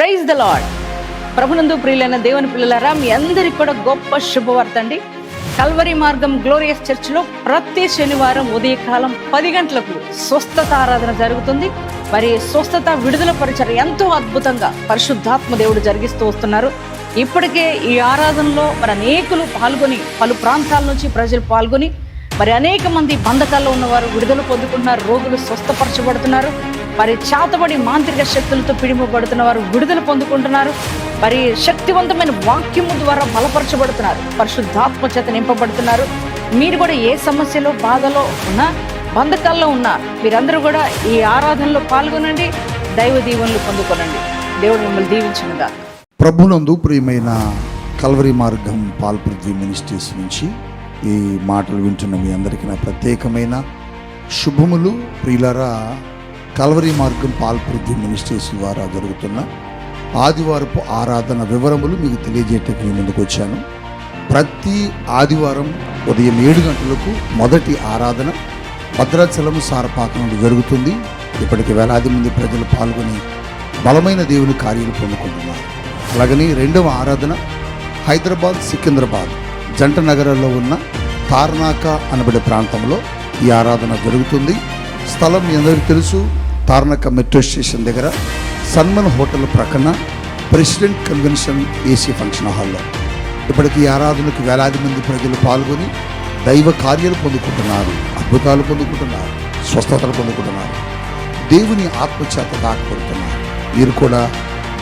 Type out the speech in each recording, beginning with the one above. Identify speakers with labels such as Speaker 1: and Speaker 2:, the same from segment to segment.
Speaker 1: Praise the lord. ప్రభునందు ప్రియులైన దేవుని పిల్లలారా, మీ అందరికి కూడా గొప్ప శుభవార్త అండి. కల్వరి మార్గం గ్లోరియస్ చర్చిలో ప్రతి శనివారం ఉదయకాలం 10 గంటలకు స్వస్థత ఆరాధన జరుగుతుంది. మరి స్వస్థత విడుదల పరిచర్య ఎంతో అద్భుతంగా పరిశుద్ధాత్మ దేవుడు జరిగిస్తూ వస్తున్నారు. ఇప్పటికే ఈ ఆరాధనలో మరి అనేకులు పాల్గొని, పలు ప్రాంతాల నుంచి ప్రజలు పాల్గొని మరి అనేక మంది బంధకాల్లో ఉన్నవారు విడుదల పొందుకుంటున్నారు, రోగులు స్వస్థపరచబడుతున్నారు, మరి చేతబడి మాంత్రిక శక్తులతో పిడిమబడుతున్న వారు విడుదల పొందుకుంటున్నారు, మరి శక్తివంతమైన వాక్యము ద్వారా బలపరచబడుతున్నారు, పరిశుద్ధాత్మ చేత నింపబడుతున్నారు. మీరు కూడా ఏ సమస్యలో, బాధలో ఉన్నా, బంధకాల్లో ఉన్నా మీరందరూ కూడా ఈ ఆరాధనలో పాల్గొనండి, దైవ దీవెనలు పొందుకోనండి. దేవుడు మిమ్మల్ని దీవించునుగా.
Speaker 2: ప్రభునందు ప్రియమైన కల్వరి మార్గం పాల్పృథ్వీ మినిస్ట్రీస్ నుంచి ఈ మాటలు వింటున్న మీ అందరికీ నా ప్రత్యేకమైన శుభములు. ప్రియులారా, కల్వరి మార్గం పాల్పృథ్వీ మినిస్ట్రీస్ ద్వారా జరుగుతున్న ఆదివారపు ఆరాధన వివరములు మీకు తెలియజేయటానికి మీ ముందుకు వచ్చాను. ప్రతి ఆదివారం ఉదయం 7 గంటలకు మొదటి ఆరాధన భద్రాచలం సారపాక నుండి జరుగుతుంది. ఇప్పటికి వేలాది మంది ప్రజలు పాల్గొని బలమైన దేవుని కార్యాలు పొందుకుంటున్నారు. అలాగని రెండవ ఆరాధన హైదరాబాద్, సికింద్రాబాద్ జంట నగరాల్లో ఉన్న తార్నాక అనబడే ప్రాంతంలో ఈ ఆరాధన జరుగుతుంది. స్థలం మీ అందరికీ తెలుసు, తార్నాక మెట్రో స్టేషన్ దగ్గర సన్మన్ హోటల్ ప్రక్కన ప్రెసిడెంట్ కన్వెన్షన్ ఏసీ ఫంక్షన్ హాల్లో. ఇప్పటికీ ఈ ఆరాధనకు వేలాది మంది ప్రజలు పాల్గొని దైవ కార్యాలు పొందుకుంటున్నారు, అద్భుతాలు పొందుకుంటున్నారు, స్వస్థతలు పొందుకుంటున్నారు, దేవుని ఆత్మచేత దాకపడుతున్నారు. మీరు కూడా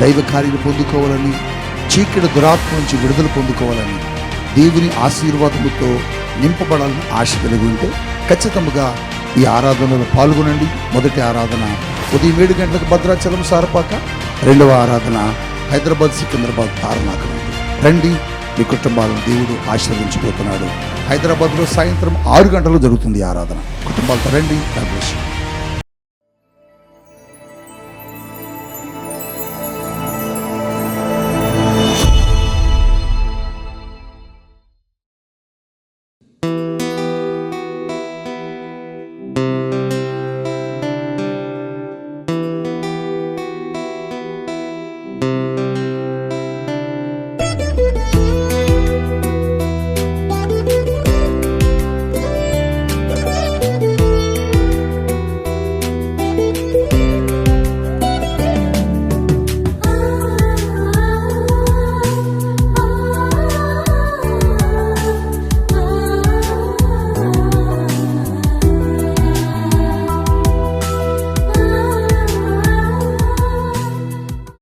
Speaker 2: దైవ కార్యాలు పొందుకోవాలని, చీకటి దురాత్మ నుంచి విడుదల పొందుకోవాలని, దేవుని ఆశీర్వాదముతో నింపబడాలని ఆశ కలిగి ఉంటే ఖచ్చితంగా ఈ ఆరాధనలో పాల్గొనండి. మొదటి ఆరాధన ఉదయం 7 గంటలకు భద్రాచలం సారపాక, రెండవ ఆరాధన హైదరాబాద్, సికింద్రాబాద్ తార్నాక. రండి, మీ కుటుంబాలను దేవుడు ఆశీర్వదించబోతున్నాడు. హైదరాబాద్లో సాయంత్రం 6 గంటలకు జరుగుతుంది ఆరాధన. కుటుంబాలతో రండి. God bless you.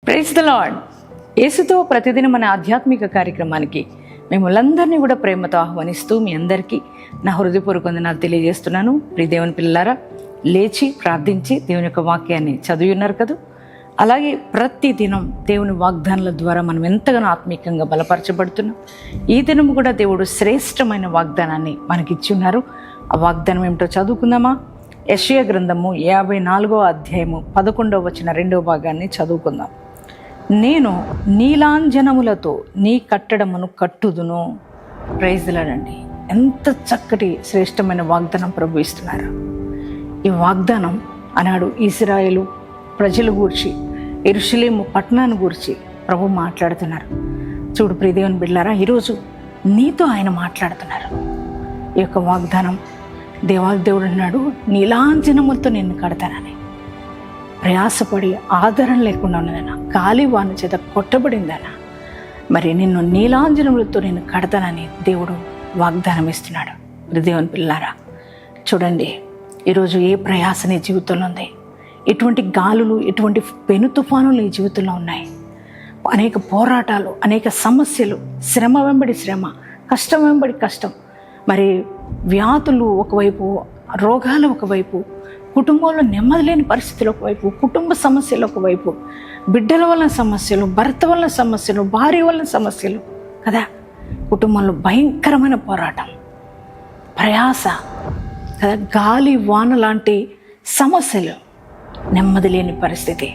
Speaker 1: Praise the Lord. యేసుతో ప్రతిదిన మన ఆధ్యాత్మిక కార్యక్రమానికి మిమ్మల్ందరినీ కూడా ప్రేమతో ఆహ్వానిస్తూ మీ అందరికీ నా హృదయపూర్వక వందనాలు తెలియజేస్తున్నాను. ప్రియ దేవుని పిల్లలారా, లేచి ప్రార్థించి దేవుని యొక్క వాక్యాన్ని చదివి ఉన్నారు కదా. అలాగే ప్రతి దినం దేవుని వాగ్దానాల ద్వారా మనం ఎంతగానో ఆత్మీయంగా బలపరచబడుతున్నాం. ఈ దినం కూడా దేవుడు శ్రేష్టమైన వాగ్దానాన్ని మనకిచ్చి ఉన్నారు. ఆ వాగ్దానం ఏమిటో చదువుకుందామా? యెషయా గ్రంథము 54వ అధ్యాయము 11వ వచనం 2వ భాగాన్ని చదువుకుందాం. నేను నీలాంజనములతో నీ కట్టడమును కట్టుదును. ప్రైజ్లాడండి. ఎంత చక్కటి శ్రేష్టమైన వాగ్దానం ప్రభు ఇస్తున్నారు. ఈ వాగ్దానం అన్నాడు ఇశ్రాయేలు ప్రజల గూర్చి, యెరూషలేము పట్టణాన్ని గూర్చి ప్రభు మాట్లాడుతున్నారు. చూడు ప్రియదేవుని బిడ్డలారా, ఈరోజు నీతో ఆయన మాట్లాడుతున్నారు. ఈ యొక్క వాగ్దానం దేవుడు అన్నాడు, నీలాంజనములతో నిన్ను కడతానని. ప్రయాసపడి ఆదరణ లేకుండా ఉన్నదన్న, గాలి వాన చేత కొట్టబడిందన్న, మరి నిన్ను నీలాంజనములతో నేను కడతానని దేవుడు వాగ్దానం ఇస్తున్నాడు. దేవుని పిల్లారా, చూడండి, ఈరోజు ఏ ప్రయాస నీ జీవితంలో ఉంది? ఎటువంటి గాలులు, ఎటువంటి పెను తుఫానులు నీ జీవితంలో ఉన్నాయి? అనేక పోరాటాలు, అనేక సమస్యలు, శ్రమ వెంబడి శ్రమ, కష్టం వెంబడి కష్టం, మరి వ్యాధులు ఒకవైపు, రోగాలు ఒకవైపు, కుటుంబంలో నెమ్మది లేని పరిస్థితులు ఒకవైపు, కుటుంబ సమస్యలు ఒకవైపు, బిడ్డల వలన సమస్యలు, భర్త వలన సమస్యలు, భార్య వలన సమస్యలు కదా, కుటుంబంలో భయంకరమైన పోరాటం, ప్రయాస కదా, గాలి వాన లాంటి సమస్యలు, నెమ్మది లేని పరిస్థితి,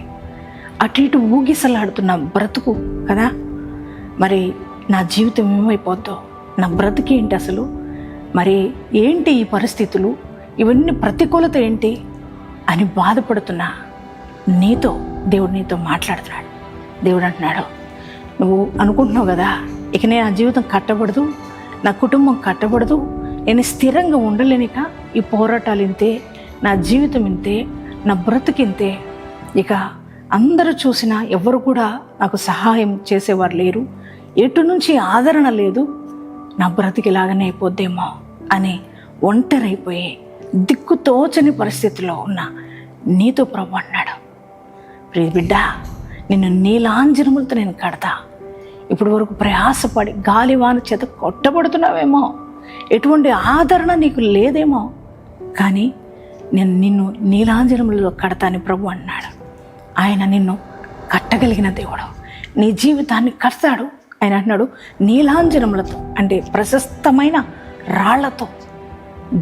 Speaker 1: అటు ఇటు ఊగిసలాడుతున్న బ్రతుకు కదా. మరి నా జీవితం ఏమైపోద్దో, నా బ్రతుకు ఏంటి అసలు, మరి ఏంటి ఈ పరిస్థితులు, ఇవన్నీ ప్రతికూలత ఏంటి అని బాధపడుతున్నా నీతో దేవుడు నీతో మాట్లాడుతున్నాడు. దేవుడు అంటున్నాడు, నువ్వు అనుకుంటున్నావు కదా, ఇక నా జీవితం కట్టబడదు, నా కుటుంబం కట్టబడదు, నేను స్థిరంగా ఉండలేనిక, ఈ పోరాటాలు ఇంతే, నా జీవితం ఇంతే, నా బ్రతుకింతే, ఇక అందరూ చూసినా ఎవరు కూడా నాకు సహాయం చేసేవారు లేరు, ఎటు నుంచి ఆదరణ లేదు, నా బ్రతికిలాగానే అయిపోద్దేమో అని ఒంటరైపోయి దిక్కుతోచని పరిస్థితిలో ఉన్న నీతో ప్రభు అన్నాడు, ప్రియ బిడ్డ, నిన్ను నీలాంజనములతో నేను కడతా. ఇప్పటి వరకు ప్రయాసపడి గాలివాన చేత కొట్టబడుతున్నావేమో, ఎటువంటి ఆదరణ నీకు లేదేమో, కానీ నేను నిన్ను నీలాంజనములలో కడతాని ప్రభు అన్నాడు. ఆయన నిన్ను కట్టగలిగిన దేవుడు, నీ జీవితాన్ని కడతాడు. ఆయన అన్నాడు, నీలాంజనములతో అంటే ప్రశస్తమైన రాళ్లతో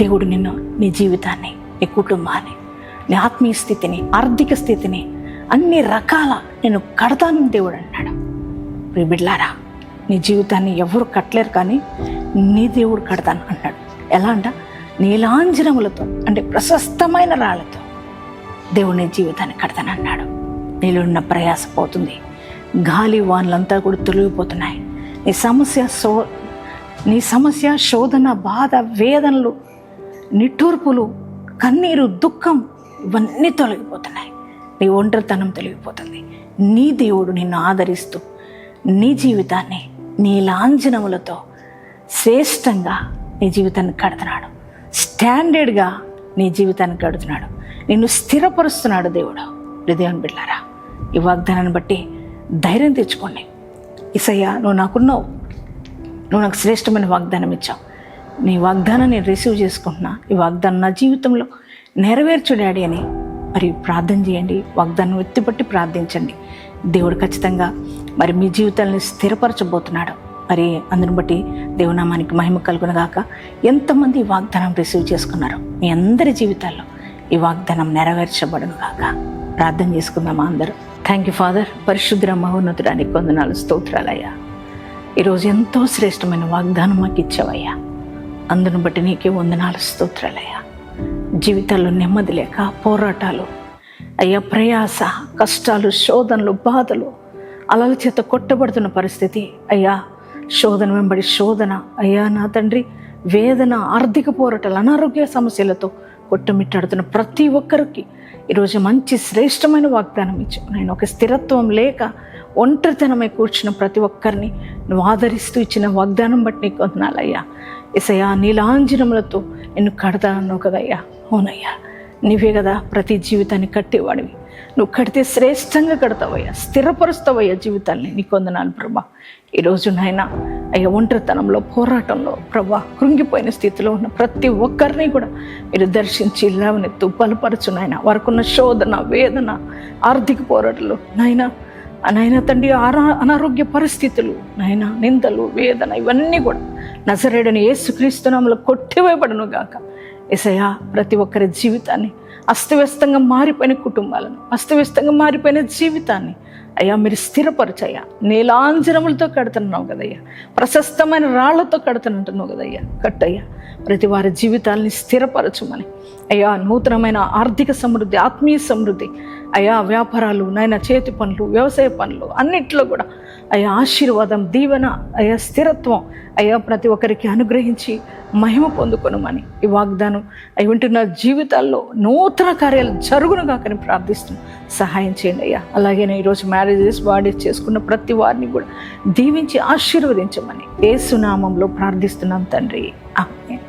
Speaker 1: దేవుడు నిన్ను, నీ జీవితాన్ని, నీ కుటుంబాన్ని, నీ ఆత్మీయ స్థితిని, ఆర్థిక స్థితిని, అన్ని రకాల నేను కడతాను దేవుడు అన్నాడు. బిడ్డలారా, నీ జీవితాన్ని ఎవరు కట్టలేరు, కానీ నీ దేవుడు కడతాను అన్నాడు. ఎలా అంట, నీలాంజనములతో అంటే ప్రశస్తమైన రాళ్లతో దేవుడు నీ జీవితాన్ని కడతాను అన్నాడు. నీలో ఉన్న ప్రయాస పోతుంది, గాలి వానలంతా కూడా తొలగిపోతున్నాయి. నీ సమస్య శోధన, బాధ, వేదనలు, నిట్టూర్పులు, కన్నీరు, దుఃఖం ఇవన్నీ తొలగిపోతున్నాయి. నీ ఒంటరితనం తొలగిపోతుంది. నీ దేవుడు నిన్ను ఆదరిస్తూ నీ జీవితాన్ని నీలాంజనములతో శ్రేష్టంగా నీ జీవితాన్ని కడుతున్నాడు. స్టాండర్డ్గా నీ జీవితాన్ని కడుతున్నాడు. నిన్ను స్థిరపరుస్తున్నాడు దేవుడు. దేవుని బిడ్డలారా, ఈ వాగ్దానాన్ని బట్టి ధైర్యం తెచ్చుకోండి. యేసయ్యా, నువ్వు నాకున్నావు, నువ్వు నాకు శ్రేష్టమైన వాగ్దానం ఇచ్చావు, నీ వాగ్దానాన్ని నేను రిసీవ్ చేసుకుంటున్నా, ఈ వాగ్దానం నా జీవితంలో నెరవేర్చు డాడీ అని మరి ప్రార్థన చేయండి. వాగ్దానం ఎత్తిపట్టి ప్రార్థించండి. దేవుడు ఖచ్చితంగా మరి మీ జీవితాన్ని స్థిరపరచబోతున్నాడు. మరి అందుని బట్టి దేవునామానికి మహిమ కలుగునగాక. ఎంతమంది ఈ వాగ్దానం రిసీవ్ చేసుకున్నారో మీ అందరి జీవితాల్లో ఈ వాగ్దానం నెరవేర్చబడును గాక. ప్రార్థన చేసుకుందామా అందరూ. Thank you father. పరిశుద్ధ మహోన్నతుడానికి వందనాలు, స్తోత్రాలయ్యా. ఈరోజు ఎంతో శ్రేష్టమైన వాగ్దానం మాకు ఇచ్చావయ్యా. అందును బట్టి నీకే వందనాలు, స్తోత్రాలయ్యా. జీవితాల్లో నెమ్మది లేక పోరాటాలు అయ్యా, ప్రయాస, కష్టాలు, శోధనలు, బాధలు, అలల చేత కొట్టబడుతున్న పరిస్థితి అయ్యా, శోధన వెంబడి శోధన అయ్యా, నా తండ్రి, వేదన, ఆర్థిక పోరాటాలు, అనారోగ్య సమస్యలతో కొట్టుమిట్టాడుతున్న ప్రతి ఒక్కరికి ఈరోజు మంచి శ్రేష్టమైన వాగ్దానం ఇచ్చావు. నేను ఒక స్థిరత్వం లేక ఒంటరితనమై కూర్చున్న ప్రతి ఒక్కరిని నువ్వు ఆదరిస్తూ ఇచ్చిన వాగ్దానం బట్టి నీకు వందనాలయ్యా. యేసయ్యా, నీలాంజనములతో నిన్ను కడతానన్నావు కదయ్యా. అవునయ్యా, నీవే కదా ప్రతి జీవితాన్ని కట్టేవాడివి. నువ్వు కడితే శ్రేష్టంగా కడతావయ్యా, స్థిరపరుస్తావయ్యా జీవితాన్ని. నీకు వందనాలు ప్రభా. ఈరోజు నాయన అయ్యా, ఒంటరితనంలో, పోరాటంలో ప్రభా, కృంగిపోయిన స్థితిలో ఉన్న ప్రతి ఒక్కరిని కూడా మీరు దర్శించి లేవనెత్తు, బలపరచు నాయన. వారికున్న శోధన, వేదన, ఆర్థిక పోరాటాలు నాయన తండ్రి, అనారోగ్య పరిస్థితులు నాయన, నిందలు, వేదన ఇవన్నీ కూడా నజరేయుడైన యేసుక్రీస్తు నామములో కొట్టివేయబడును గాక. యేసయ్యా, ప్రతి ఒక్కరి జీవితాన్ని, అస్తవ్యస్తంగా మారిపోయిన కుటుంబాలను, అస్తవ్యస్తంగా మారిపోయిన జీవితాన్ని అయ్యా మీరు స్థిరపరచయ్యా. నీలాంజనములతో కడుతున్నావు కదయ్యా, ప్రశస్తమైన రాళ్లతో కడుతున్నట్టున్నావు కదయ్యా. కట్టయ్యా, ప్రతి వారి జీవితాలని స్థిరపరచమని అయ్యా. నూతనమైన ఆర్థిక సమృద్ధి, ఆత్మీయ సమృద్ధి అయ్యా, వ్యాపారాలు నాయన, చేతి పనులు, వ్యవసాయ పనులు అన్నిట్లో కూడా అయ్యా ఆశీర్వాదం, దీవెన అయ్యా, స్థిరత్వం అయ్యా ప్రతి ఒక్కరికి అనుగ్రహించి మహిమ పొందుకొనుమని ఈ వాగ్దానం అవి వింటున్న జీవితాల్లో నూతన కార్యాలు జరుగును కాకని ప్రార్థిస్తున్నాం. సహాయం చేయండి అయ్యా. అలాగే ఈరోజు మ్యారేజెస్, బాడీస్ చేసుకున్న ప్రతి వారిని కూడా దీవించి ఆశీర్వదించమని యేసు నామంలో ప్రార్థిస్తున్నాం తండ్రి. ఆమేన్.